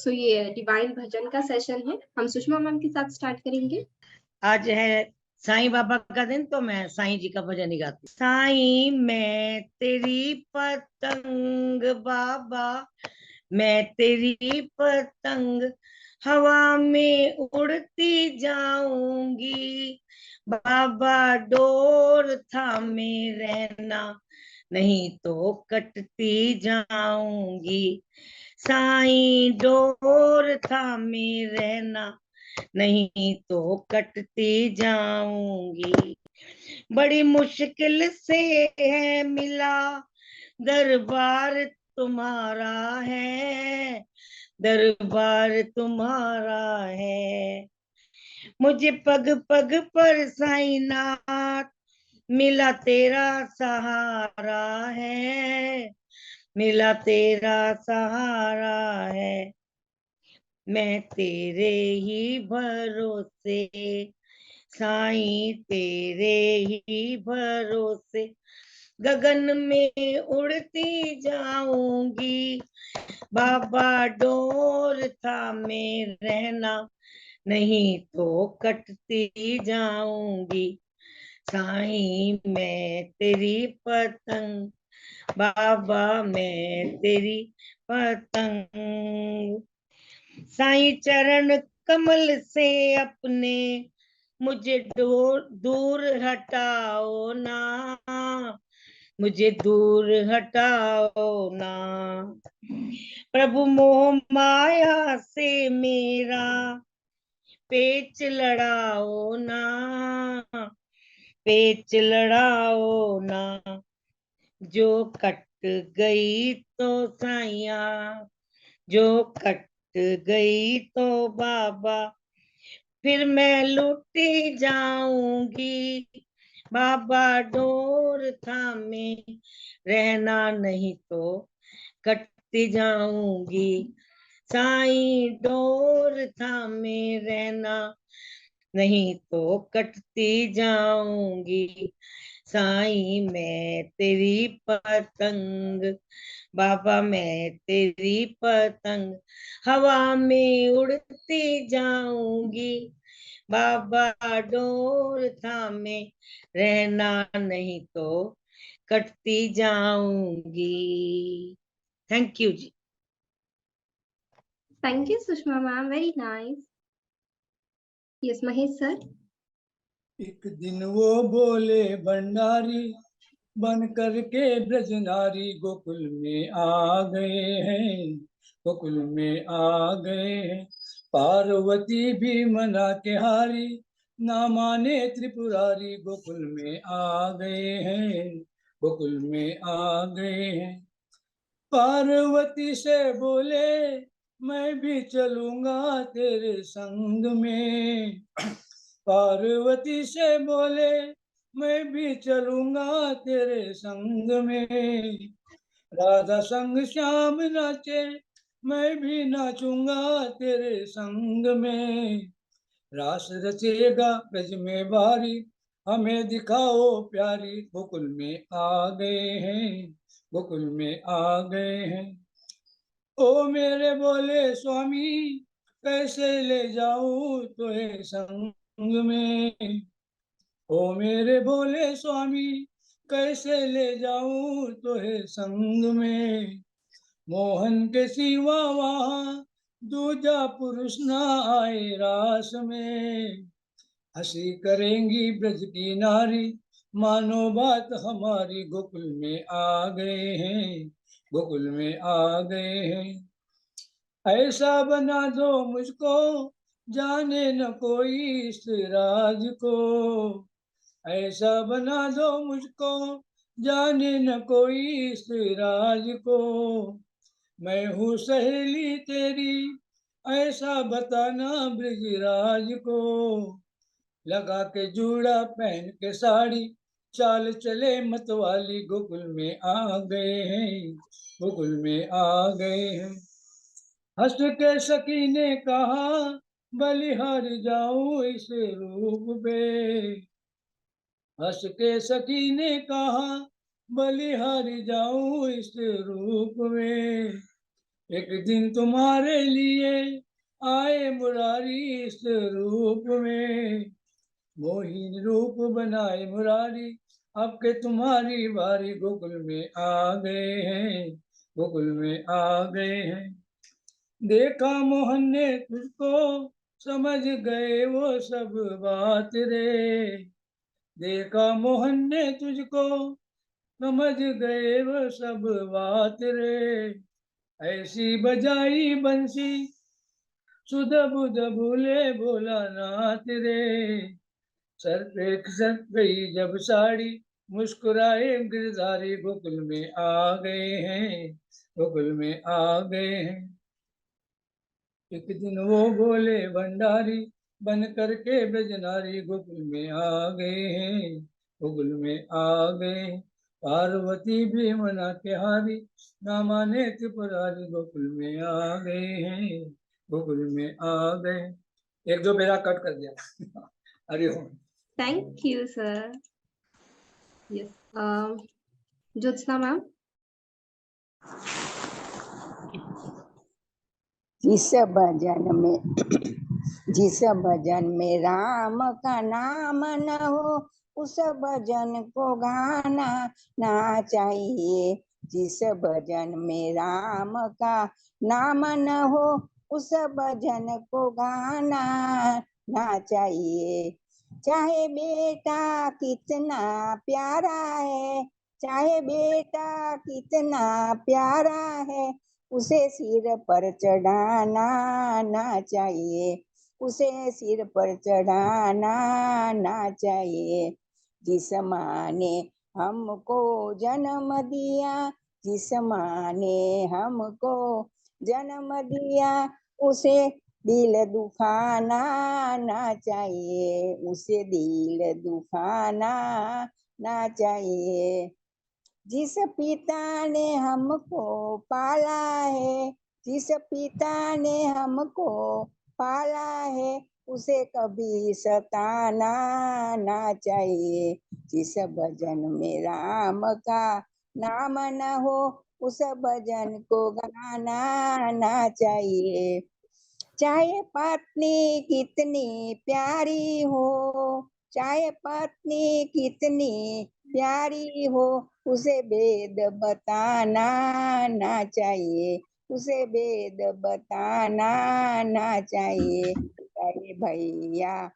सो ये डिवाइन भजन का सेशन है, हम सुषमा मैम के साथ स्टार्ट करेंगे। आज है साईं बाबा का दिन, तो मैं साईं जी का भजन ही गाती हूँ। साईं मैं तेरी पतंग बाबा, मैं तेरी पतंग हवा में उड़ती जाऊंगी। बाबा डोर थामे रहना, नहीं तो कटती जाऊंगी। साईं डोर थामे रहना, नहीं तो कटती जाऊंगी। बड़ी मुश्किल से है मिला दरबार तुम्हारा है, दरबार तुम्हारा है। मुझे पग पग पर साईनाथ मिला तेरा सहारा है, मिला तेरा सहारा है। मैं तेरे ही भरोसे साईं, तेरे ही भरोसे गगन में उड़ती जाऊंगी। बाबा डोर थामे रहना, नहीं तो कटती जाऊंगी। साईं मैं तेरी पतंग बाबा, मैं तेरी पतंग। साईं चरण कमल से अपने मुझे दूर हटाओ ना, मुझे दूर हटाओ ना। प्रभु मोह माया से मेरा पेच लड़ाओ ना, पेच लड़ाओ ना। जो कट गई तो साइया, जो कट गई तो बाबा फिर मैं लुटी जाऊंगी। बाबा डोर थामे रहना, नहीं तो कटती जाऊंगी। साईं डोर थामे रहना, नहीं तो कटती जाऊंगी। साईं मैं तेरी पतंग बाबा, मैं तेरी पतंग हवा में उड़ती जाऊंगी। बाबा डोर थामे रहना, नहीं तो कटती जाऊंगी। थैंक यू जी। Thank you Sushma ma'am, very nice. Yes Mahesh sir. एक दिन वो बोले भंडारी बन करके ब्रज नारी गोकुल में आ गए हैं, गोकुल में आ गए हैं। पार्वती भी मना के हारी, ना माने त्रिपुरारी गोकुल में आ गए हैं, गोकुल में आ गए हैं। पार्वती से बोले मैं भी चलूंगा तेरे संग में, पार्वती से बोले मैं भी चलूंगा तेरे संग में। राधा संग श्याम नाचे मैं भी नाचूंगा तेरे संग में। रास रचेगा ब्रज में बारी, हमें दिखाओ प्यारी गोकुल में आ गए हैं, गोकुल में आ गए हैं। ओ मेरे बोले स्वामी कैसे ले जाऊं तुझे संग में, ओ मेरे भोले स्वामी कैसे ले जाऊं तुझे संग में। मोहन के सिवा वहाँ दूजा पुरुष ना आए रास में। हंसी करेंगी ब्रज की नारी, मानो बात हमारी गोकुल में आ गए हैं, गोकुल में आ गए हैं। ऐसा बना दो मुझको जाने न कोई इस राज को, ऐसा बना दो मुझको जाने न कोई इस राज को। मैं हूँ सहेली तेरी ऐसा बताना ब्रजराज को। लगा के जूड़ा पहन के साड़ी चाल चले मतवाली गोकुल में आ गए हैं, गोकुल में आ गए हैं। हंस के सखी ने कहा बलिहार जाऊं इस रूप पे, हंस के सखी ने कहा बलिहार जाऊं इस रूप में। एक दिन तुम्हारे लिए आए मुरारी इस रूप में, मोहिनी रूप बनाए मुरारी, अब के तुम्हारी बारी गोकुल में आ गए हैं, गोकुल में आ गए हैं। देखा मोहन ने तुझको, समझ गए वो सब बात रे, देखा मोहन ने तुझको, समझ गए वो सब बात रे, ऐसी बजाई बंसी सुध बुध भूले बोला नाथ रे, सर पे खिसक गई जब साड़ी, मुस्कुराए गिरधारी गोकुल में आ गए हैं, गोकुल में आ गए हैं। एक दिन वो बोले भंडारी, बन करके ब्रजनारी गोकुल में आ गए हैं, गोकुल में आ गए हैं। पार्वती भी मना के हारी, ना माने त्रिपुरारी गोकुल में आ गए हैं, गोकुल में आ गए। एक दो मेरा कट कर दिया। Hariom. Thank you, sir. Yes. Jyotsna ma'am. जिस भजन में राम का नाम न हो, उस भजन को गाना ना चाहिए। जिस भजन में राम का नाम न हो, उस भजन को गाना ना चाहिए। चाहे बेटा कितना प्यारा है, चाहे बेटा कितना प्यारा है, उसे सिर पर चढ़ाना ना चाहिए, उसे सिर पर चढ़ाना ना चाहिए। जिस माँ ने हमको जन्म दिया, जिस माँ ने हमको जन्म दिया, उसे दिल दुखाना ना चाहिए, उसे दिल दुखाना ना चाहिए। जिस पिता ने हमको पाला है, जिस पिता ने हमको पाला है, उसे कभी सताना ना चाहिए। जिस भजन में राम का नाम न हो, उस भजन को गाना ना चाहिए। चाहे पत्नी कितनी प्यारी हो, चाहे पत्नी कितनी प्यारी हो, उसे भेद बताना ना चाहिए, उसे भेद बताना ना चाहिए। चाहे भैया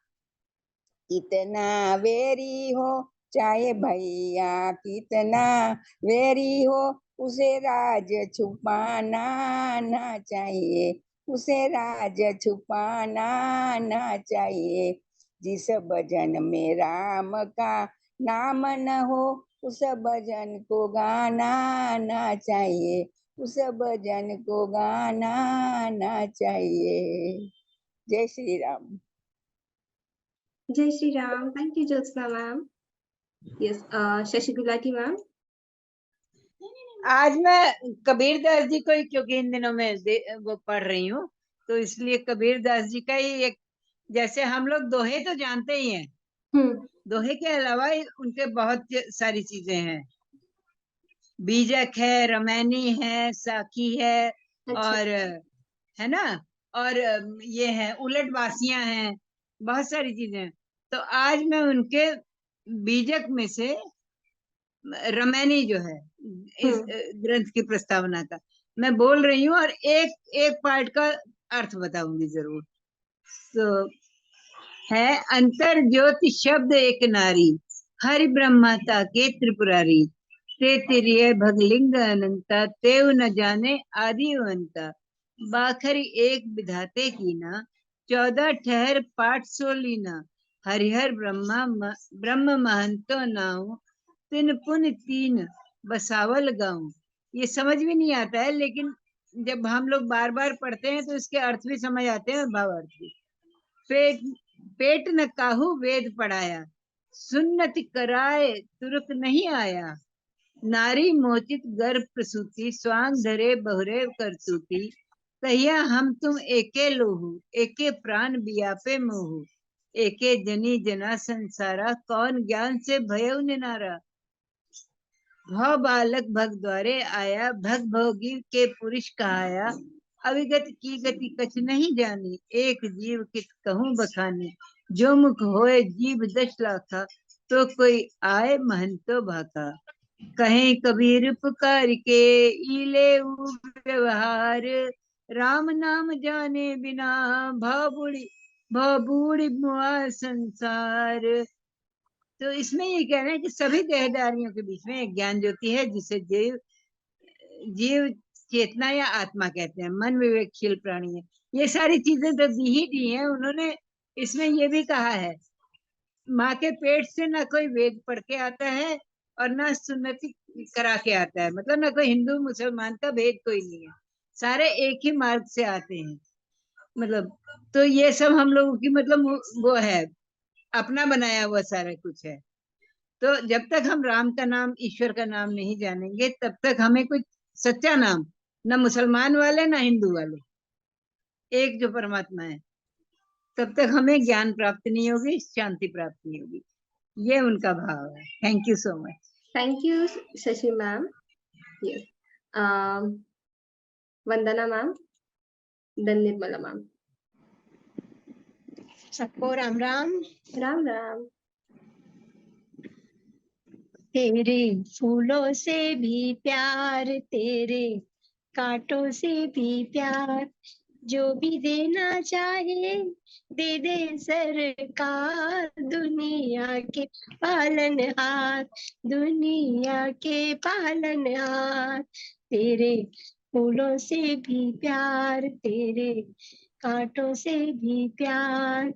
कितना वेरी हो, चाहे भैया कितना वेरी हो, उसे राज छुपाना ना चाहिए, उसे राज छुपाना ना चाहिए। जिस भजन में राम का नाम न हो, उस भजन को गाना ना चाहिए, उस भजन को गाना ना चाहिए। जय Shri Ram. Jai Shri Ram. Thank you, Jyotsna ma'am. Yes. Shashi Gulati ma'am. आज मैं कबीर दास जी को ही, क्योंकि इन दिनों में वो पढ़ रही हूँ, तो इसलिए कबीर दास जी का ही एक, जैसे हम लोग दोहे तो जानते ही हैं, दोहे के अलावा उनके बहुत सारी चीजें हैं। बीजक है, रमैनी है, साखी है, और है ना, और ये है उलट वासियां हैं, बहुत सारी चीजें। तो आज मैं उनके बीजक में से रमैनी जो है इस ग्रंथ की प्रस्तावना का मैं बोल रही हूँ, और एक एक पार्ट का अर्थ बताऊंगी जरूर। तो है, अंतर ज्योति शब्द एक नारी, हरि ब्रह्माता के त्रिपुरारी, ते तिरिय भगलिंग अनंता, तेव न जाने आदि अनंता, बाखरी एक विधाते की ना, 14 ठहर पाठ सो लीना, हरिहर ब्रह्म महंतो नाऊ, तिन पुन तीन बसावल गाऊं। ये समझ भी नहीं आता है, लेकिन जब हम लोग बार बार पढ़ते हैं तो इसके अर्थ भी समझ आते हैं, भाव अर्थ भी। पेट न काहू वेद पढ़ाया, सुन्नति कराए तुरक नहीं आया, नारी मोचित गर्भ प्रसूति, स्वांग धरे बहुरे करतूती, तहिया हम तुम एके लोहू, एके प्राण बियापे मोहू, एके जनी जना संसारा, कौन ज्ञान से भयउ निनारा। भव बालक भग द्वारे आया, भग भोगी के पुरुष कहाया, अविगत की गति कछ नहीं जानी, एक जीव कित कहूँ बखानी, जो मुख होए जीव 10 लाखा, तो कोई आए महंतो भाका, कहें कबीर पुकार के इले व्यवहार, राम नाम जाने बिना भाबूढ़ी मुआ संसार। तो इसमें ये कह रहे हैं कि सभी देहधारियों के बीच में एक ज्ञान ज्योति है, जिसे जीव चेतना या आत्मा कहते हैं, मन विवेकशील प्राणी है। ये सारी चीजें तो दी ही दी हैं उन्होंने। इसमें ये भी कहा है, माँ के पेट से ना कोई वेद पढ़ के आता है और ना सुन्नति करा के आता है, मतलब ना कोई हिंदू मुसलमान का भेद कोई नहीं है, सारे एक ही मार्ग से आते हैं। मतलब तो ये सब हम लोगों की मतलब वो है, अपना बनाया हुआ सारा कुछ है। तो जब तक हम राम का नाम, ईश्वर का नाम नहीं जानेंगे, तब तक हमें कुछ सच्चा नाम, ना मुसलमान वाले ना हिंदू वाले, एक जो परमात्मा है, तब तक हमें ज्ञान प्राप्त नहीं होगी, शांति प्राप्त नहीं होगी। ये उनका भाव है। Thank you so much. Thank you Shashi ma'am. Yes, Vandana ma'am, then Nirmala ma'am. सबको राम राम। राम राम। तेरे फूलों से भी प्यार, तेरे कांटों से भी प्यार, जो भी देना चाहे दे दे सरकार, दुनिया के पालनहार, दुनिया के पालनहार। तेरे फूलों से भी प्यार, तेरे कांटों से भी प्यार,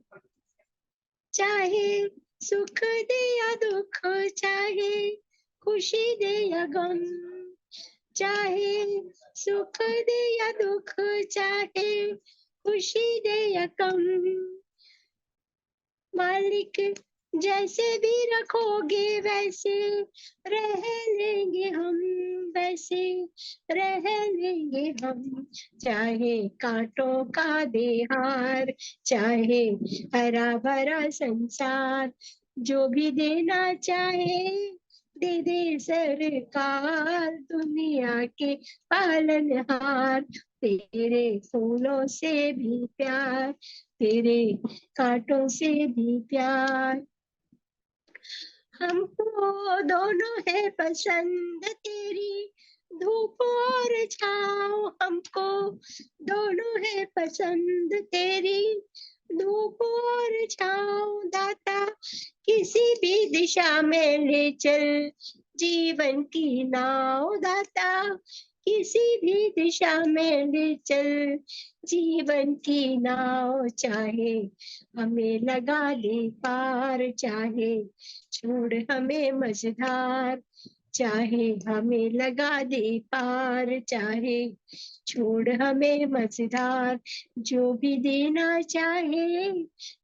चाहे सुख दे या दुख, चाहे खुशी दे या गम, चाहे सुख दे या दुख, चाहे खुशी दे या गम, मालिक जैसे भी रखोगे वैसे रह लेंगे हम, वैसे रह लेंगे हम। चाहे कांटों का दे हार, चाहे हरा भरा संसार, जो भी देना चाहे दे दे सरकार, दुनिया के पालनहार। तेरे फूलों से भी प्यार, तेरे कांटों से भी प्यार, हमको दोनों है पसंद तेरी धूप और छाँव, हमको दोनों है पसंद तेरी धूप और छाँव। दाता किसी भी दिशा में ले चल जीवन की नाव, दाता किसी भी दिशा में ले चल जीवन की नाव। चाहे हमें लगा दे पार, चाहे छोड़ हमें मझधार, चाहे हमें लगा दे पार, चाहे छोड़ हमें मझधार, जो भी देना चाहे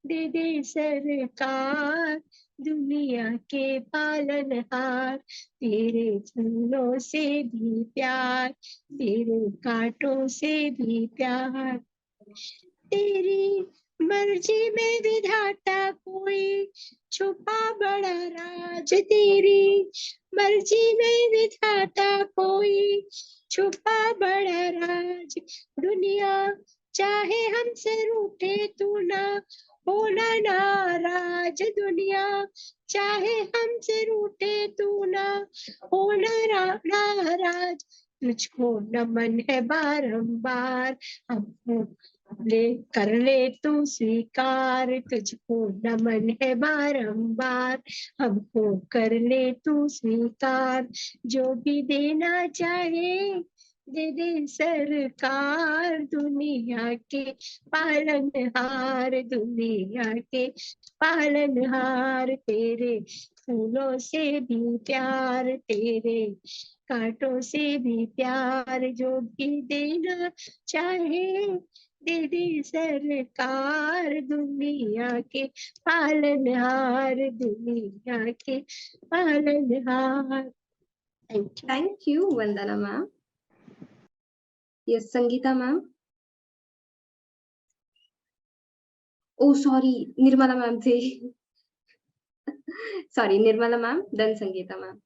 दे दे सरकार, दुनिया के पालनहार। तेरे फूलों से भी प्यार, तेरे कांटों से भी प्यार, तेरी मर्जी में विधाता कोई छुपा बड़ा राज, तेरी मर्जी में विधाता कोई छुपा बड़ा राज। दुनिया चाहे हमसे रूठे तू ना होना नाराज, दुनिया चाहे हमसे रूठे तू ना होना नाराज। तुझको नमन है बारंबार, हमको कर ले तू स्वीकार, तुझको नमन है बारंबार, हमको कर ले तू स्वीकार। जो भी देना चाहे दे दे सरकार, दुनिया के पालनहार, दुनिया के पालनहार। तेरे फूलों से भी प्यार, तेरे कांटों से भी प्यार, जो भी देना चाहे दे दे सरकार, दुनिया के पालनहार, दुनिया के पालनहार। Thank you Vandana ma'am. Yes, Sangeeta ma'am. Oh sorry, Nirmala ma'am थे। Sorry, Nirmala ma'am, then Sangeeta ma'am.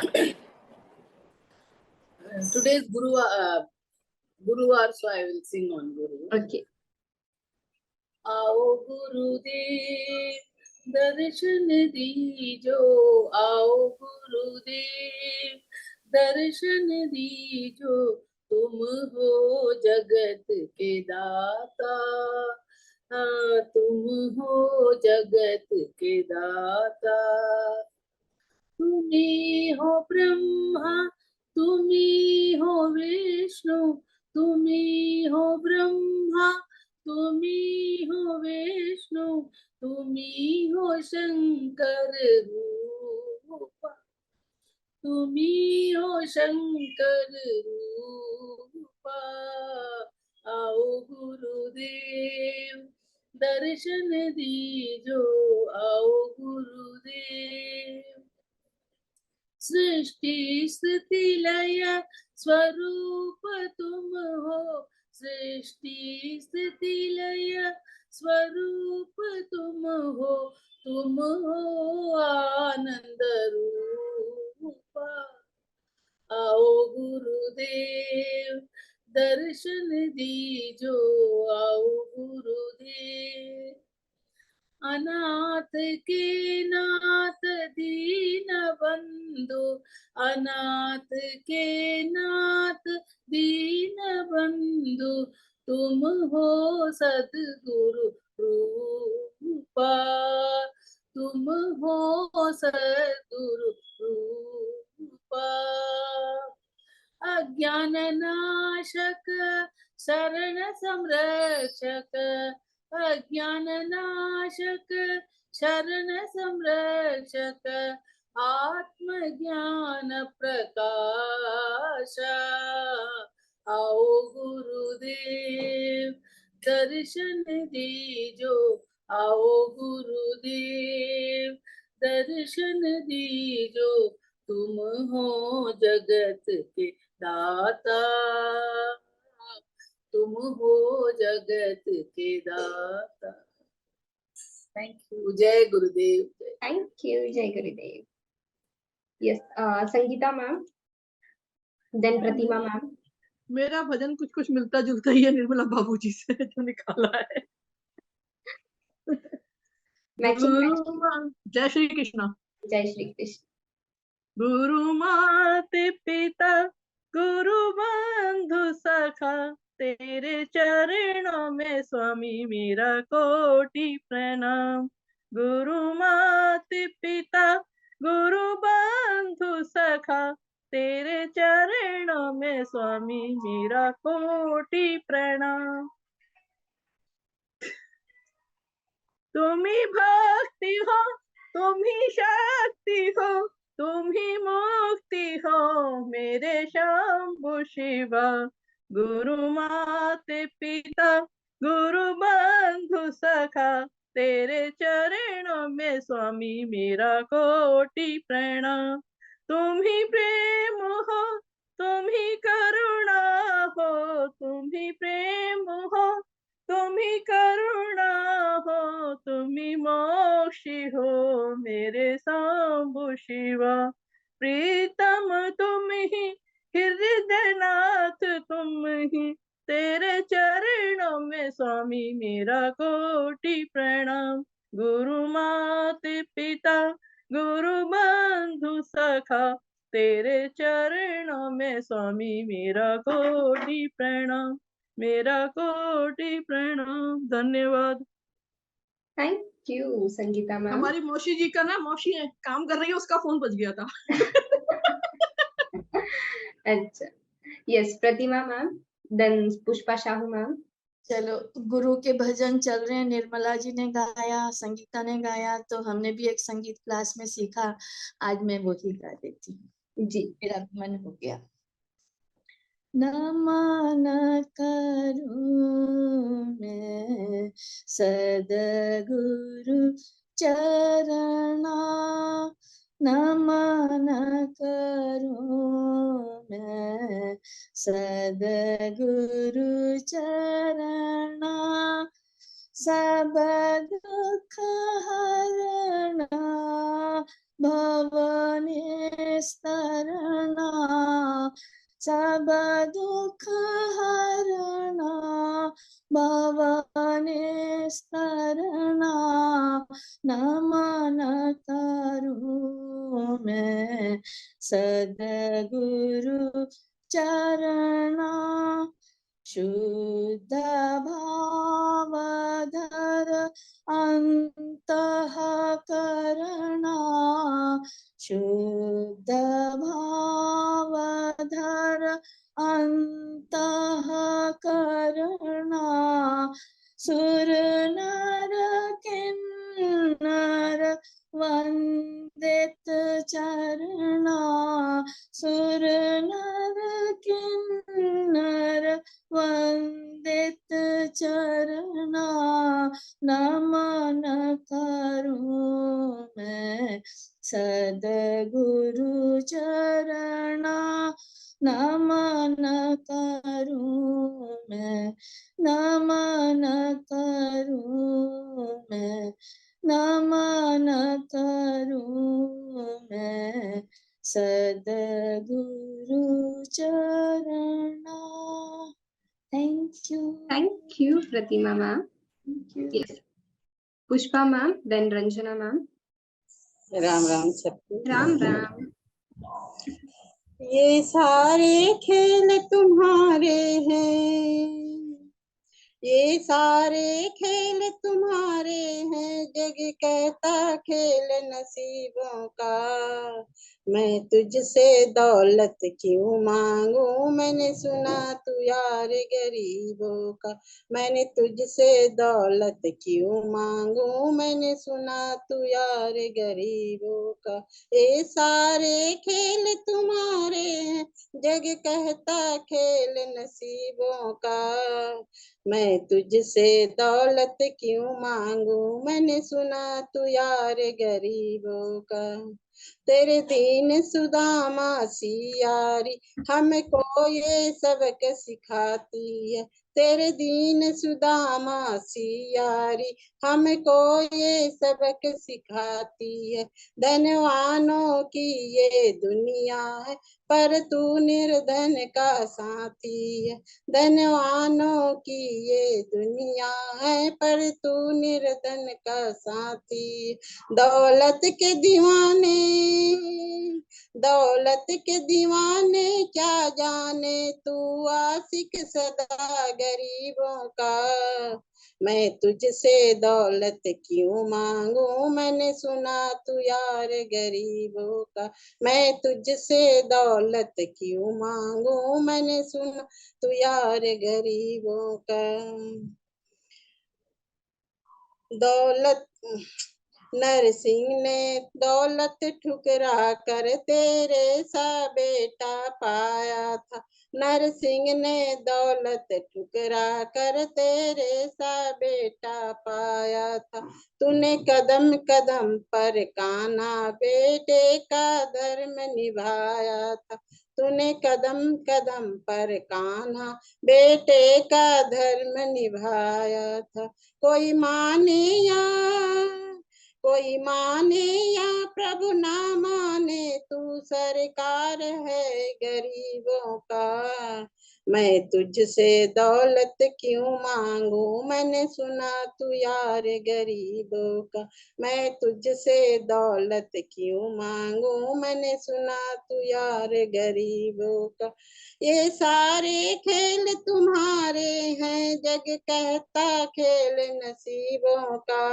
Today is Guruvar, so I will sing on Guru. Okay. आओ गुरुदेव दर्शन दीजो, आओ गुरुदेव दर्शन दीजो, तुम हो जगत के दाता, तुम हो जगत के दाता। तुम्ही हो ब्रह्मा, तुम्ही हो विष्णु, तुम्ही हो ब्रह्मा, तुम्ही हो विष्णु, तुम्ही हो शंकर रूपा, तुम्ही हो शंकर रूपा। आओ गुरुदेव दर्शन दीजो, आओ गुरुदेव। सृष्टि स्थिति लय स्वरूप तुम हो, सृष्टि स्थिति लय स्वरूप तुम हो, तुम हो आनंद रूपा। आओ गुरुदेव दर्शन दीजो, आओ गुरुदेव। अनाथ के नाथ दीन बंधु, अनाथ के नाथ दीन बंधु, तुम हो सद्गुरु रूपा, तुम हो सद्गुरु रूपा। अज्ञान नाशक शरण संरक्षक, अज्ञान नाशक शरण संरक्षक, आत्मज्ञान प्रकाश। आओ गुरुदेव दर्शन दीजो, आओ गुरुदेव दर्शन दीजो, तुम हो जगत के दाता, तुम हो जगत के दाता। Thank you. जय गुरुदेव। Thank you, Jai Gurudev. Yes, Sangeeta ma'am, then Pratima ma'am. मेरा भजन कुछ कुछ मिलता जुलता ही है निर्मला बाबूजी से जो निकाला है। जय श्री कृष्ण। जय श्री कृष्ण। गुरु माते पिता गुरु बंधु सखा, तेरे चरणों में स्वामी मेरा कोटि प्रणाम। गुरु माते पिता गुरु बंधु सखा, तेरे चरणों में स्वामी मेरा कोटि प्रणाम। तुम ही भक्ति हो, तुम ही शक्ति हो, तुम ही मुक्ति हो मेरे शंभु शिवा। गुरु माते पिता गुरु बंधु सखा, तेरे चरणों में स्वामी मेरा कोटि प्रणाम। तुम ही प्रेम हो, तुम ही करुणा हो, तुम ही प्रेम हो, तुम ही करुणा हो, तुम ही मोक्षी हो मेरे शंभु शिवा। प्रीतम तुम ही हृदयनाथ तुम ही, तेरे चरणों में स्वामी मेरा कोटि प्रणाम। गुरु माते पिता गुरु बंधु सखा, तेरे चरणों में स्वामी मेरा कोटि प्रणाम, मेरा कोटि प्रणाम। धन्यवाद। Thank you Sangeeta ma'am. हमारी मौसी जी का ना, मौसी है काम कर रही है, उसका फोन बज गया था। अच्छा, yes Pratima ma'am, then Pushpa Sahu ma'am. चलो, गुरु के भजन चल रहे हैं, निर्मला जी ने गाया, संगीता ने गाया, तो हमने भी एक संगीत क्लास में सीखा, आज मैं वही गा देती हूँ जी। मेरा मन हो गया। नमन करूं मैं सद्गुरु चरणा, नमन करूं मैं सद्गुरु चरणा। सब दुख हरना भवनिस्तरणा सब दुख हरणा भवनिस्तरणा नमन करूं मैं सद्गुरु चरणा शुद्ध भावधर अंतःकरणा शुद्ध भावधर अंतःकरणा सुर नर किन्नर वंदित चरणा सुर नर किन्नर वंदित चरणा नमन करूं मैं सद्गुरु चरणा नमन करूं मैं नमन करूं मैं नमन करूं मैं सद्गुरु चरणा। Thank you, Pratima ma'am. Yes. Pushpa ma'am, then Ranjana ma'am. Ram Ram सबको। Ram Ram. ये सारे खेल तुम्हारे हैं, ये सारे खेल तुम्हारे हैं, जग कहता खेल नसीबों का। मैं तुझसे दौलत क्यों मांगू, मैंने सुना तू यार गरीबों का। मैंने तुझसे दौलत क्यों मांगू, मैंने सुना तू यार गरीबों का। ये सारे खेल तुम्हारे हैं, जग कहता खेल नसीबों का। मैं तुझसे दौलत क्यों मांगू, मैंने सुना तू यार गरीबों का। तेरे दीन सुदामा सियारी हमको ये सबक सिखाती है। तेरे दीन सुदामा सियारी हमको ये सबक सिखाती है। धनवानों की ये दुनिया है, पर तू निर्धन का साथी है। धनवानों की ये दुनिया है, पर तू निर्धन का साथी। दौलत के दीवाने, दौलत के दीवाने क्या जाने, तू आशिक सदा गरीबों का। मैं तुझसे दौलत क्यों मांगू, मैंने सुना तू यार गरीबों का। मैं तुझसे दौलत क्यों मांगू, मैंने सुना तू यार गरीबों का। दौलत नरसिंह ने दौलत ठुकरा कर तेरे सा बेटा पाया था। नरसिंह ने दौलत ठुकरा कर तेरे सा बेटा पाया था। तूने कदम कदम पर कान्हा बेटे का धर्म निभाया था। तूने कदम कदम पर कान्हा बेटे का धर्म निभाया था। कोई माने या प्रभु ना माने, तू सरकार है गरीबों का। मैं तुझसे दौलत क्यों मांगू, मैंने सुना तू यार गरीबों का। मैं तुझसे दौलत क्यों मांगू, मैंने सुना तू यार गरीबों का। ये सारे खेल तुम्हारे हैं, जग कहता खेल नसीबों का।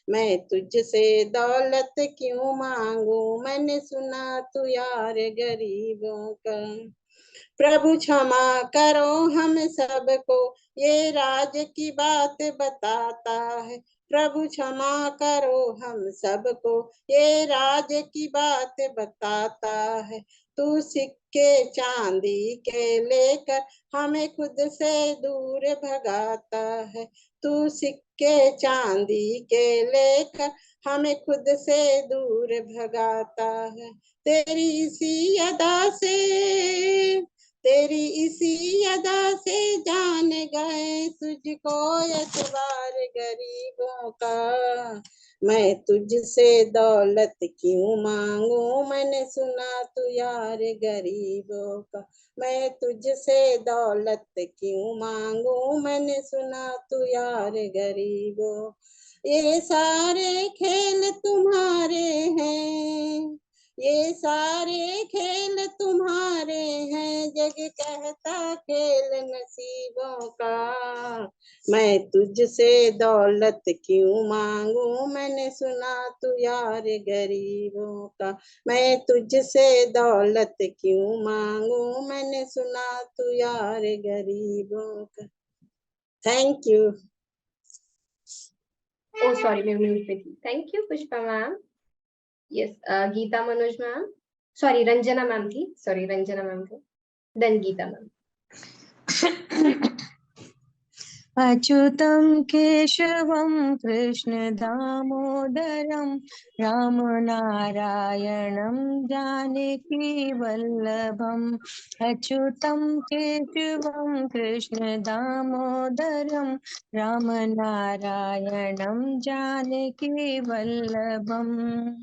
मैं तुझसे दौलत क्यों मांगू, मैंने सुना तू यार गरीबों का। प्रभु क्षमा करो हम सबको, ये राज की बात बताता है। प्रभु क्षमा करो हम सबको, ये राज की बात बताता है। तू सिक्के चांदी के लेकर हमें खुद से दूर भगाता है। तू सिक्के चांदी के लेकर हमें खुद से दूर भगाता है। तेरी इसी अदा से तेरी इसी अदा से जान गए तुझको एतबार गरीबों का। मैं तुझसे दौलत क्यों मांगू, मैंने सुना तू यार गरीबों का। मैं तुझसे दौलत क्यों मांगू, मैंने सुना तू यार गरीबों। ये सारे खेल तुम्हारे हैं, ये सारे खेल तुम्हारे हैं, जग कहता खेल नसीबों का। मैं तुझसे दौलत क्यों मांगू, मैंने सुना तू यार गरीबों का। मैं तुझसे दौलत क्यों मांगू, मैंने सुना तू यार गरीबों का। Thank you. Oh, sorry, मैं म्यूट पे थी। Thank you, Pushpa ma'am. Yes, Geeta Manoj ma'am. Sorry, Ranjana ma'am थी। Sorry, रंजना मैम थी। Then Geeta ma'am. अच्युतं केशवं कृष्ण दामोदरं रामनारायणं जानकी वल्लभम्। अच्युतं केशवं कृष्ण दामोदरं रामनारायणं जानकी वल्लभम्।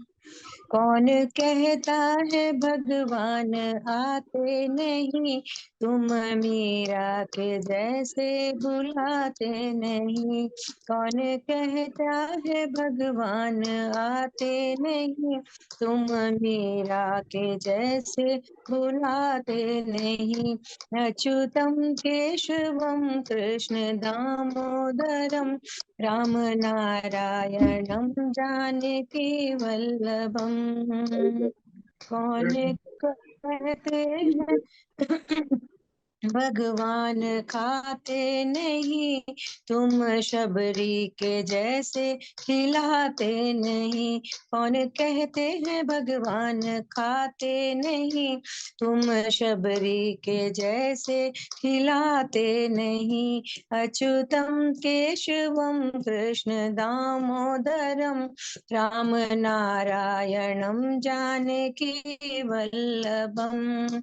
कौन कहता है भगवान आते नहीं, तुम मीरा के जैसे बुलाते नहीं। कौन कहता है भगवान आते नहीं, तुम मीरा के जैसे बुलाते नहीं। अच्युतम केशवम कृष्ण दामोदरम राम नारायणम जानकी वल्लभम। कौन कहते हैं भगवान खाते नहीं, तुम शबरी के जैसे खिलाते नहीं। कौन कहते हैं भगवान खाते नहीं, तुम शबरी के जैसे खिलाते नहीं। अच्युतम केशवम कृष्ण दामोदरम राम नारायणम जानकी वल्लभम।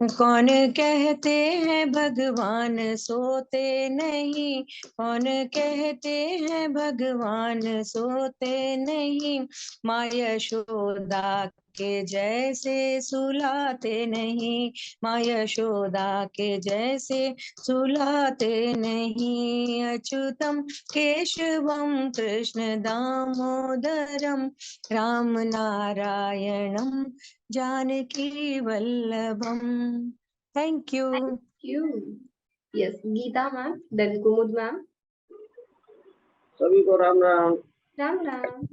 कौन कहते हैं भगवान सोते नहीं, कौन कहते हैं भगवान सोते नहीं। माँ यशोदा के जैसे सुलाते नहीं, माँ यशोदा के जैसे सुलाते नहीं। अच्युतम केशवम कृष्ण दामोदरम राम नारायणम जानकी वल्लभम। Thank you. Thank you. Yes, Geeta ma'am. Then Kumud ma'am. सभी को राम राम। राम राम।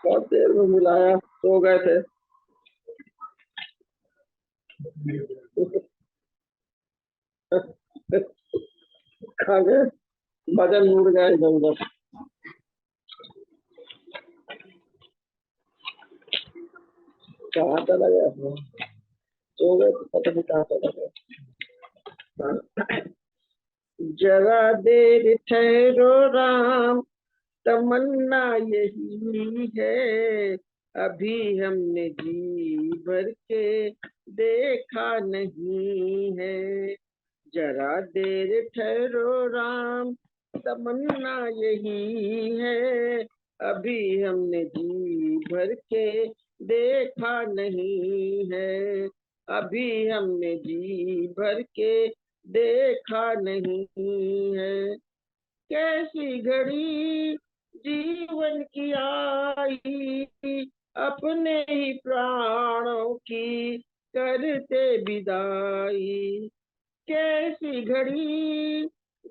बहुत देर में मिलाया, सो गए थे। खा गए, भजन उड़ गए इधर उधर। कहाँ चला गया, सो गए, पता नहीं कहाँ चला गया। जरा देर ठहरो राम, तमन्ना यही है, अभी हमने जी भर के देखा नहीं है। जरा देर ठहरो राम, तमन्ना यही है, अभी हमने जी भर के देखा नहीं है। अभी हमने जी भर के देखा नहीं है। कैसी घड़ी जीवन की आई, अपने ही प्राणों की करते विदाई। कैसी घड़ी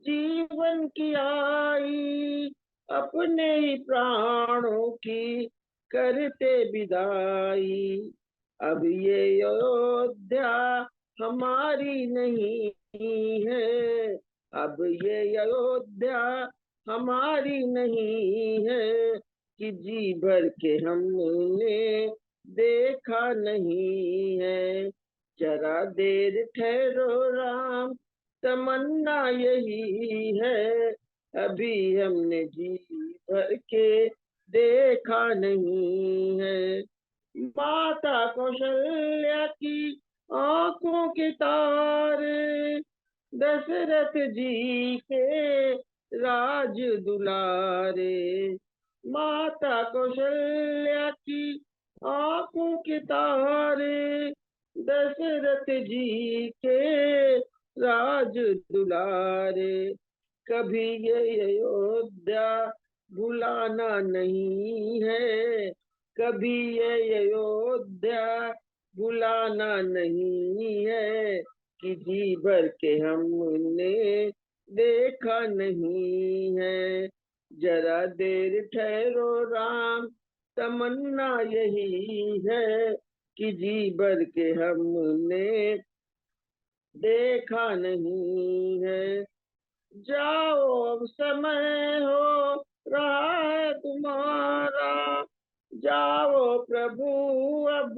जीवन की आई, अपने ही प्राणों की करते विदाई। अब ये अयोध्या हमारी नहीं है, अब ये अयोध्या हमारी नहीं है, कि जी भर के हमने देखा नहीं है। जरा देर ठहरो राम, तमन्ना यही है, अभी हमने जी भर के देखा नहीं है। माँ माता कौशल्या की आंखों के तारे, दशरथ जी के राज दुलारे। माता कौशल्या की आंखों के तारे, दशरथ जी के राज दुलारे। कभी ये अयोध्या भुलाना नहीं है, कभी ये अयोध्या भुलाना नहीं है, कि जी भर के हमने देखा नहीं है। जरा देर ठहरो राम, तमन्ना यही है, कि जी भर के हमने देखा नहीं है। जाओ अब समय हो रहा है तुम्हारा, जाओ प्रभु अब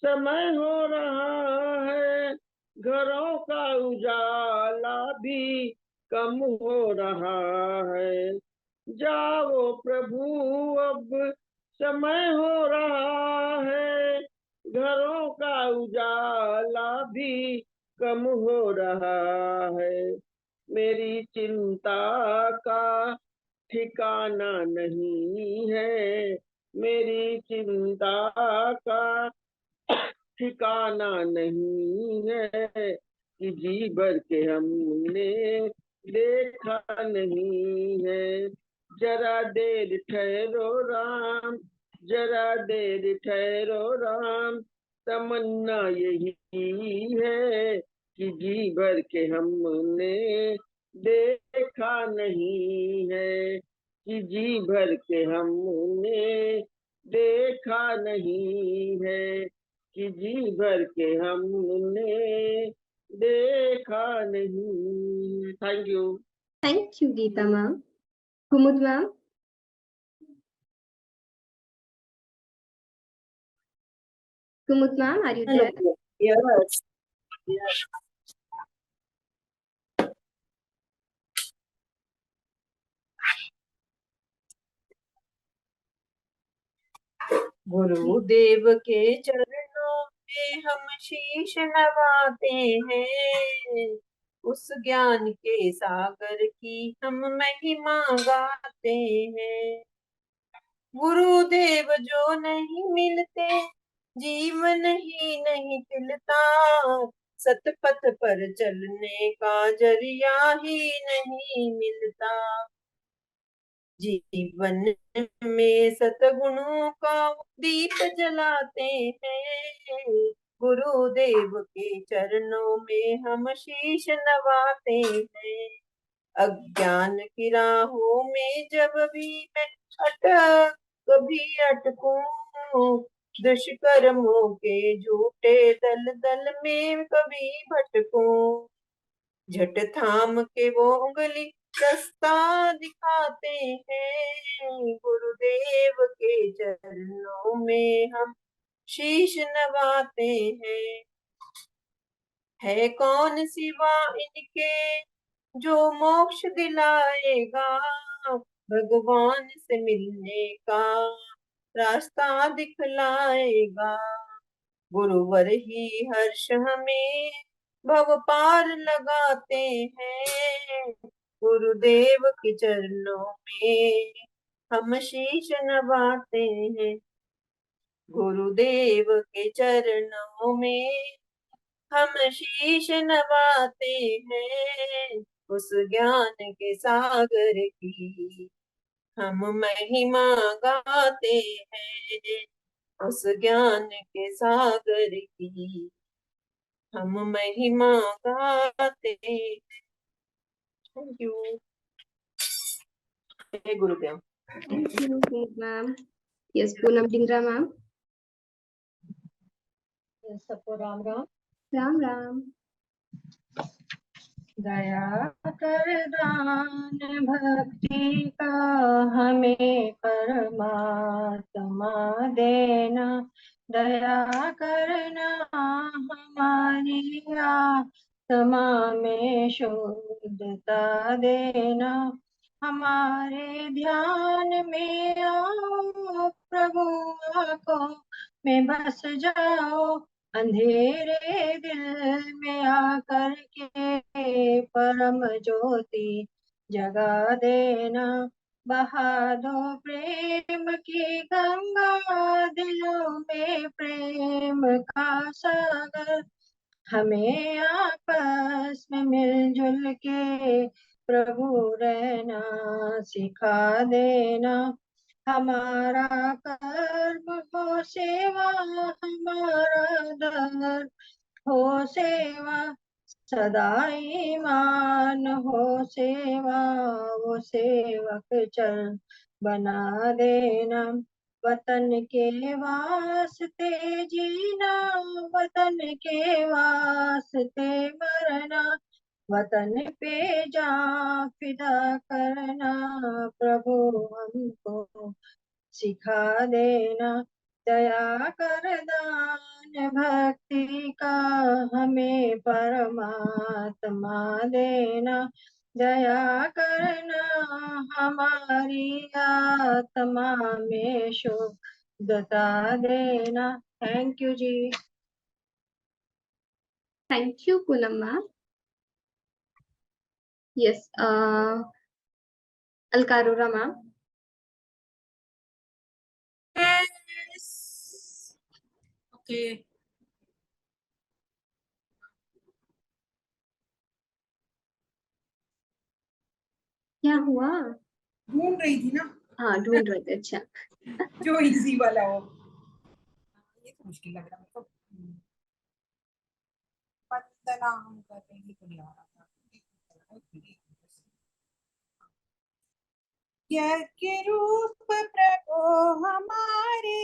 समय हो रहा है। घरों का उजाला भी कम हो रहा है। जाओ प्रभु अब समय हो रहा है, घरों का उजाला भी कम हो रहा है। मेरी चिंता का ठिकाना नहीं है, मेरी चिंता का ठिकाना नहीं है, कि जी भर के हमने देखा नहीं है। जरा देर ठहरो राम, जरा देर ठहरो राम, तमन्ना यही है, कि जी भर के हमने देखा नहीं है, कि जी भर के हमने देखा नहीं है, कि जी भर के हमने देखा नहीं। Thank you. Thank you, Geeta ma'am. Kumud ma'am. Kumud ma'am, are you there? Yes. Yes. गुरुदेव के चरणों में हम शीश नवाते हैं, उस ज्ञान के सागर की हम महिमा गाते हैं। गुरुदेव जो नहीं मिलते जीवन ही नहीं खिलता, सतपथ पर चलने का जरिया ही नहीं मिलता। जीवन में सतगुणों का दीप जलाते हैं, गुरुदेव के चरणों में हम शीश नवाते हैं। अज्ञान की राहों में जब भी मैं कभी अटकूं, दुष्कर्मों के झूठे दल दल में कभी भटकूं, झट थाम के वो उंगली रास्ता दिखाते हैं, गुरुदेव के चरणों में हम शीश नवाते हैं। है कौन सिवा इनके जो मोक्ष दिलाएगा, भगवान से मिलने का रास्ता दिखलाएगा। गुरुवर ही हर्ष हमें भव पार लगाते हैं, गुरुदेव के चरणों में हम शीश नवाते हैं। गुरुदेव के चरणों में हम शीश नवाते हैं, उस ज्ञान के सागर की हम महिमा गाते हैं, उस ज्ञान के सागर की हम महिमा गाते हैं। Thank you. जय गुरुदेव। Thank you, ma'am. Yes, Poonam Dhingra ma'am. Yes, सबको राम राम। Ram Ram. दया कर दान भक्ति का हमें परमात्मा देना, दया करना हमारी आत्मा में शुद्धता देना। हमारे ध्यान में आओ प्रभु, आंखों में बस जाओ, अंधेरे दिल में आकर के परम ज्योति जगा देना। बहा दो प्रेम की गंगा, दिलों में प्रेम का सागर, हमें आपस में मिलजुल के प्रभु रहना सिखा देना। हमारा कर्म हो सेवा, हमारा धर्म हो सेवा, सदा ईमान हो सेवा, वो सेवक चल बना देना। वतन के वास्ते जीना, वतन के वास्ते मरना, वतन पे जा फिदा करना, प्रभु हमको सिखा देना। दया कर दान भक्ति का हमें परमात्मा देना। दया करना हमारी आत्मा में शुद्धता देना। थैंक यू जी। Thank you Poonam ma'am. Yes, Alka Arora ma'am. Okay, क्या हुआ? ढूंढ रही थी ना। हाँ, ढूंढ रहे थे। अच्छा, जो इजी वाला हो। ये तो मुश्किल लग रहा है मेरे को। वंदना हम कर रहे हैं, नहीं आ रहा था। यज्ञ रूप प्रभो हमारे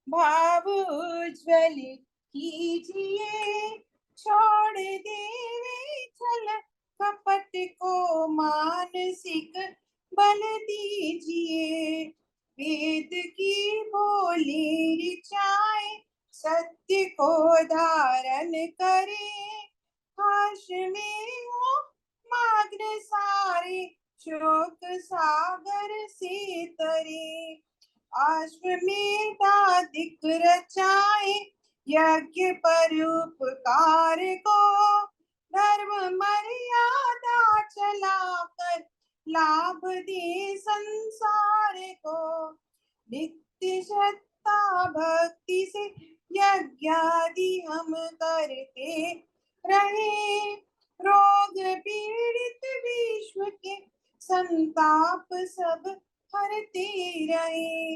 भाव उज्ज्वल कीजिए, छोड़ देवे छल कपट को मानसिक बल दीजिए। वेद की बोली ऋचाएं सत्य को धारण करें, हर्ष में हो मग्न सारे शोक सागर से तरे। अश्वमेधाधिक रचाए यज्ञ परोपकार को, धर्म मर्यादा चलाकर लाभ दे संसार को। नित्य श्रद्धा भक्ति से यज्ञादि हम करते रहे, रोग पीड़ित विश्व के संताप सब हरते रहे।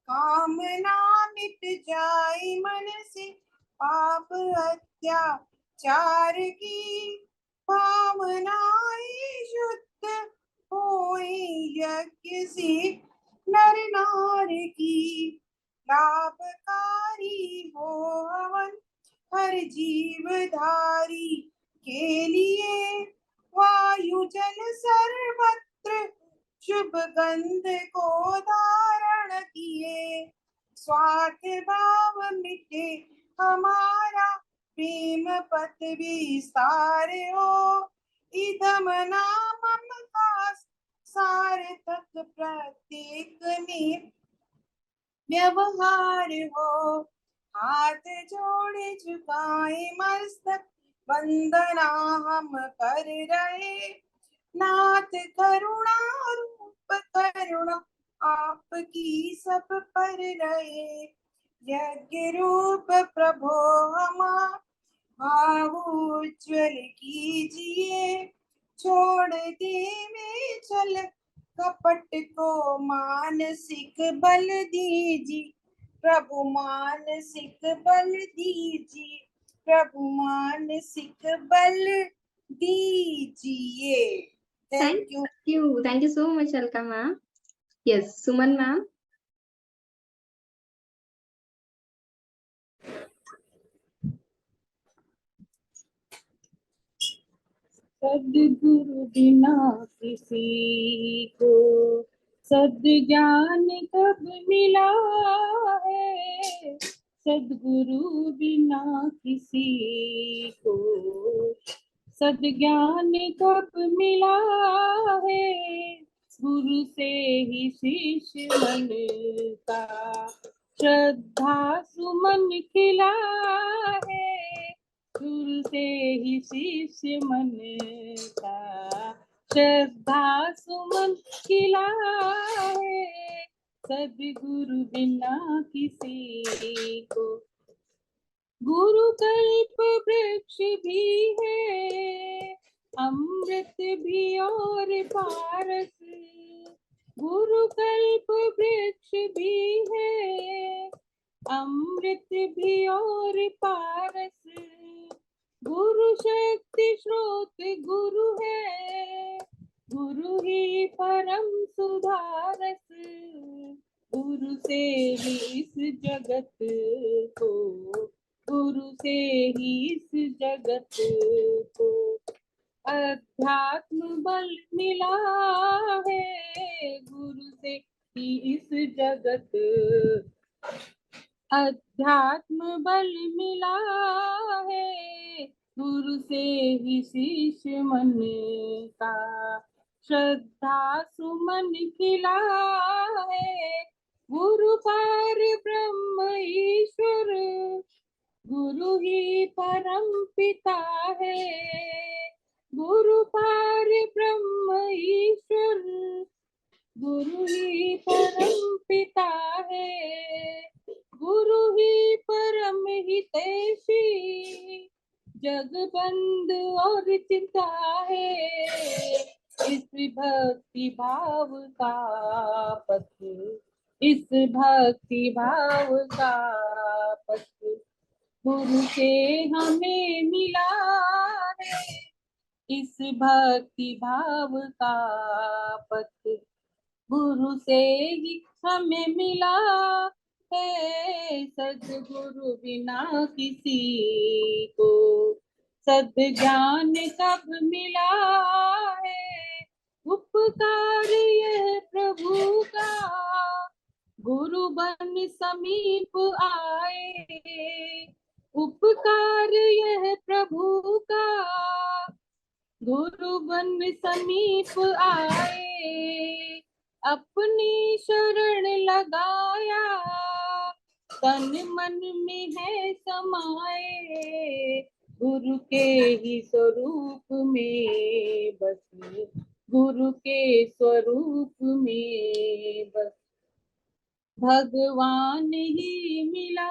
कामना मिट जाए मन से पाप अत्याचार की, भावनाएं शुद्ध होए यज्ञ से नर नार की। लाभकारी हो हवन हर जीवधारी के लिए, वायु जल सर्वत्र शुभ गंध को धारण किए। स्वार्थ भाव मिटे हमारा प्रेम पथ विस्तार हो, इदम नामम का सार्थक प्रत्येक में व्यवहार हो। हाथ जोड़े झुकाए मस्तक वंदना हम कर रहे, नाथ करुणा रूप करुणा आपकी सब पर रहे। यज्ञ रूप प्रभो हमारा भाव उज्ज्वल कीजिए, छोड़ देवे छल कपट को मानसिक बल दीजिए। प्रभु मानसिक बल दीजिए, प्रभु मानसिक बल दीजिए। Thank thank you so much Alka ma'am. Yes, Suman ma'am. सद्गुरु बिना किसी को सद्ज्ञान कब मिला है, सद्गुरु बिना किसी को सद्ज्ञान कब मिला है। गुरु से ही शिष्य मन का श्रद्धा सुमन खिला है, गुरु से ही शिष्य मन का श्रद्धा सुमन खिला है, सद्गुरु बिना किसी को। गुरु कल्प वृक्ष भी है, अमृत भी और पारस, गुरु कल्प वृक्ष भी है, अमृत भी और पारस, गुरु शक्ति स्रोत गुरु है, गुरु ही परम सुधारस, गुरु से ही इस जगत को, गुरु से ही इस जगत को अध्यात्म बल मिला है, गुरु से ही इस जगत अध्यात्म बल मिला है, गुरु से ही शिष्य मन का श्रद्धा सुमन खिला है, गुरु पार ब्रह्म ईश्वर, गुरु ही परम पिता है, गुरु पार ब्रह्म ईश्वर, गुरु ही परम पिता है, गुरु ही परम हितैषी, जग बंद और चिंता है, इस भक्ति भाव का पथ, इस भक्ति भाव का पथ गुरु से हमें मिला है, इस भक्ति भाव का पथ गुरु से ही हमें मिला है, सद्गुरु बिना किसी को सद्ज्ञान कब मिला है, उपकार यह प्रभु का गुरु बन समीप आए, उपकार यह प्रभु का गुरु बन समीप आए, अपनी शरण लगाया तन मन में है समाए, गुरु के ही स्वरूप में बस, गुरु के स्वरूप में बस भगवान ही मिला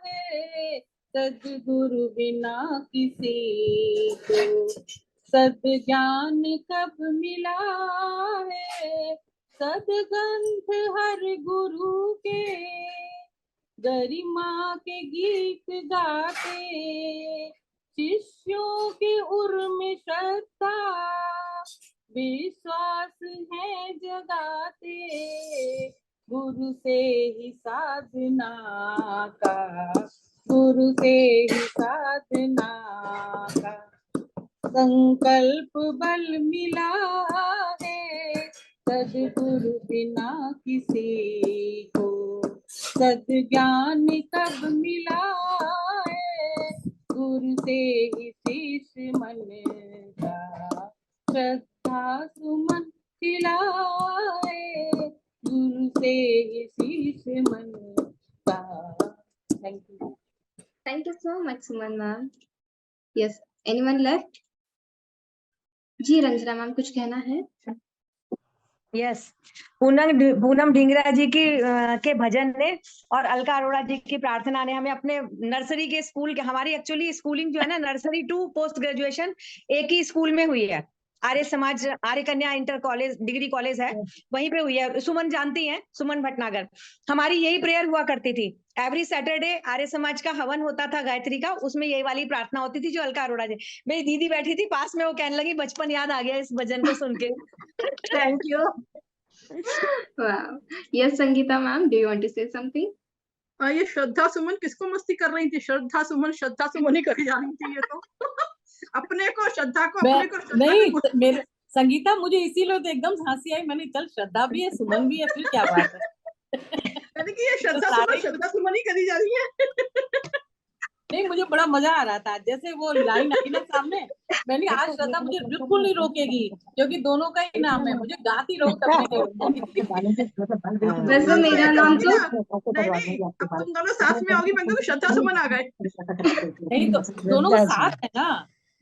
है, सद्गुरु बिना किसी को सद्ज्ञान कब मिला है, सद्गंध हर गुरु के गरिमा के गीत गाते, शिष्यों के उर में श्रद्धा विश्वास है जगाते, गुरु से ही साधना का, गुरु से ही साधना का संकल्प बल मिला है, सद्गुरु बिना किसी को सद्ज्ञान कब मिला है, गुरु से ही शीश मन का श्रद्धा सुमन खिला है, गुरु से ही शीश मन का। Thank you. Thank you so much, Suman ma'am. Yes, anyone left? जी रंजना मैम कुछ कहना है? यस, पूनम ढींगरा जी की के भजन ने और अलका अरोड़ा जी की प्रार्थना ने हमें अपने नर्सरी के स्कूल के, हमारी एक्चुअली स्कूलिंग जो है ना नर्सरी टू पोस्ट ग्रेजुएशन एक ही स्कूल में हुई है, आर्य समाज आर्य कन्या इंटर कॉलेज डिग्री कॉलेज है, वहीं पे हुई है। सुमन जानती हैं, सुमन भटनागर। हमारी यही प्रेयर हुआ करती थी, एवरी सैटरडे आर्य समाज का हवन होता था गायत्री का, उसमें यही वाली प्रार्थना होती थी जो अलका अरोड़ा जी। मेरी दीदी बैठी थी पास में, वो कहने लगी बचपन याद आ गया इस भजन को सुन के। Thank you. Wow. Yes, Sangeeta ma'am, do you want to say something? ये श्रद्धा सुमन किसको मस्ती कर रही थी? श्रद्धा सुमन ही करी जानी थी ये तो। अपने को श्रद्धा को अपने को श्रद्धा नहीं को मेरे संगीता, मुझे इसीलिए तो एकदम हंसी आई, मैंने चल श्रद्धा भी है सुमन भी है, फिर क्या बात है। यानी कि ये श्रद्धा सुमन ही करी जा रही है। नहीं मुझे बड़ा मजा आ रहा था, जैसे वो लाइन आई ना सामने, मैंने आज श्रद्धा मुझे बिल्कुल नहीं रोकेगी क्योंकि दोनों का ही नाम है, मुझे गाती रहो कभी नहीं रोकेगी। वैसे मेरा नाम तो नहीं, अब तुम दोनों साथ में होगी, मैं तो श्रद्धा सुमन आ गए। नहीं तो दोनों साथ है ना,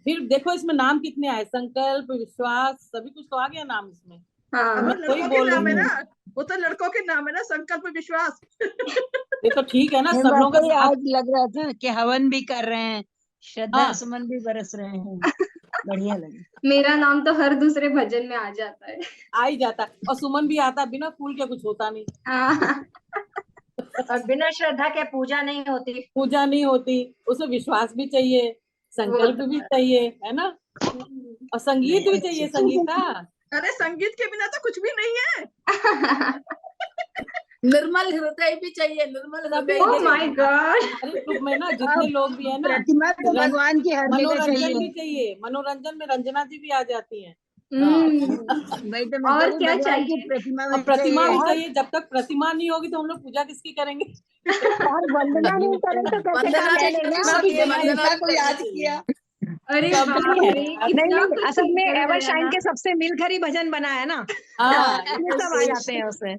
फिर देखो इसमें नाम कितने आए, संकल्प, विश्वास, सभी कुछ तो आ गया नाम इसमें। हाँ, मैं कोई लड़कों के बोल नाम है रही ना, वो तो लड़कों के नाम है ना, संकल्प विश्वास। देखो ठीक है ना, नहीं, सब लोगों का वाकई साथ। आज लग रहा था कि हवन भी कर रहे हैं, श्रद्धा हाँ। सुमन भी बरस रहे हैं, बढ़िया लगे। मेरा नाम तो हर दूसरे भजन में आ जाता है। आ ही जाता है, और सुमन भी आता है, बिना फूल के कुछ होता नहीं। हाँ। और बिना श्रद्धा के पूजा नहीं होती। पूजा नहीं होती, उसमें विश्वास भी चाहिए, संकल्प भी चाहिए, है ना, और संगीत भी चाहिए। संगीता, अरे संगीत के बिना तो कुछ भी नहीं है। निर्मल हृदय भी चाहिए, निर्मल हृदय। Oh my God! हमारे ग्रुप में ना जितने लोग भी है ना, प्रतिमा तो भगवान की हर जगह मनोरंजन चाहिए। भी चाहिए, मनोरंजन में रंजना जी भी आ जाती हैं। भाई तो मैं और कह रही क्या भगवान की चाहिए? प्रतिमा और भी प्रतिमा भी चाहिए। चाहिए, जब तक प्रतिमा नहीं होगी तो हम लोग पूजा किसकी करेंगे? और वंदना नहीं करें तो कैसे वंदना काम जी चलेगा? सब ये वंदना वंदना जी को याद किया। अरे सब बाप भी है। रे, नहीं कितना नहीं, कुछ असल में निकल एवर गया शाइन ना। के सबसे मिलकर ही भजन बना है ना, हाँ, ये सब आ जाते हैं उससे।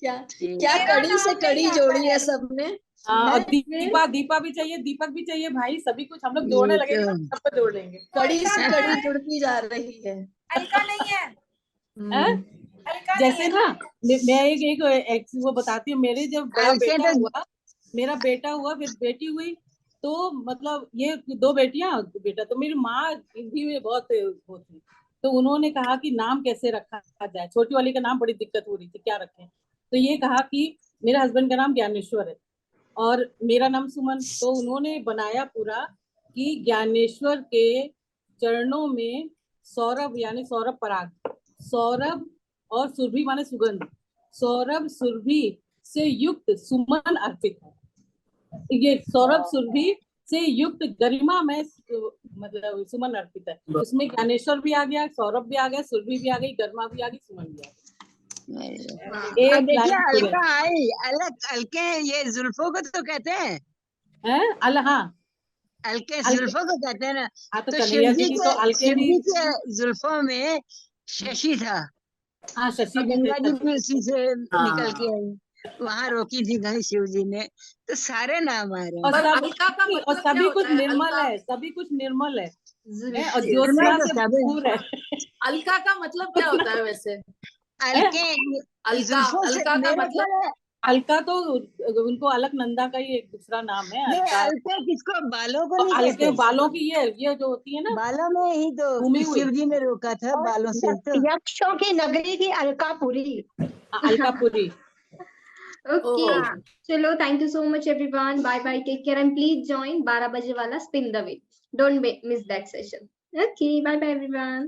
क्या क्या कड़ी से कड़ी जोड़ी है सबने। हाँ, और दीपा भी चाहिए, दीपक भी चाहिए, भाई सभी कुछ हम लोग जोड़ने लगेंगे ना, सबको जोड़ लेंगे। कड़ी से कड़ी जुड़ती जा रही है। अलका नहीं है। हैं? जैसे ना मैं एक वो बताती हूँ, मेरे जब बड़ा बेटा हुआ, मेरा बेटा हुआ, फिर बेटी हुई, तो मतलब ये दो बेटियां, बेटा, तो मेरी माँ हिंदी में बहुत वो थी, तो उन्होंने कहा कि नाम कैसे रखा जाए। छोटी वाली का नाम बड़ी दिक्कत हो रही थी, क्या रखें, तो ये कहा कि मेरे हस्बैंड का नाम ज्ञानेश्वर है और मेरा नाम सुमन, तो उन्होंने बनाया पूरा कि ज्ञानेश्वर के चरणों में सौरभ यानी सौरभ पराग, सौरभ और सुरभि माने सुगंध, सौरभ सुरभि से युक्त सुमन अर्पित है। ये सौरभ सुरभि से युक्त गरिमा में मतलब सुमन अर्पित है। उसमें ज्ञानेश्वर भी आ गया, सौरभ भी आ गया, सुरभि भी आ गई, गरिमा भी आ गई, सुमन भी आ गई। एक देखिए लाइन पूरे अलका आई, अलके ये जुल्फों को तो कहते हैं, हाँ अलके जुल्फों को कहते हैं ना। हाँ, तो तो कन्हैया जी की तो अलके शिव भी। जी के जुल्फों में शशि था। हाँ, शशि भी गंगा जी थे। भी उसी से निकल के आई, वहां रोकी थी गई शिव जी ने, तो सारे नाम आ रहे और हैं। सभी कुछ निर्मल है, सभी कुछ निर्मल है, और ज्योत्सना से भरपूर है। अलका का मतलब क्या होता है वैसे? अलके अलका का मतलब? अलका तो उनको अलकनंदा का ही एक दूसरा नाम है। अलके किसको, बालों को नहीं अलके कहते? बालों की ये जो होती है ना, बालों में ही तो शिव जी ने रोका था, बालों से तो। यक्षों की नगरी थी अलकापुरी। अलकापुरी। Okay, चलो, thank you so much everyone. Bye bye, take care and please join 12 बजे वाला spin the wheel. Don't miss that session. Okay, bye bye everyone.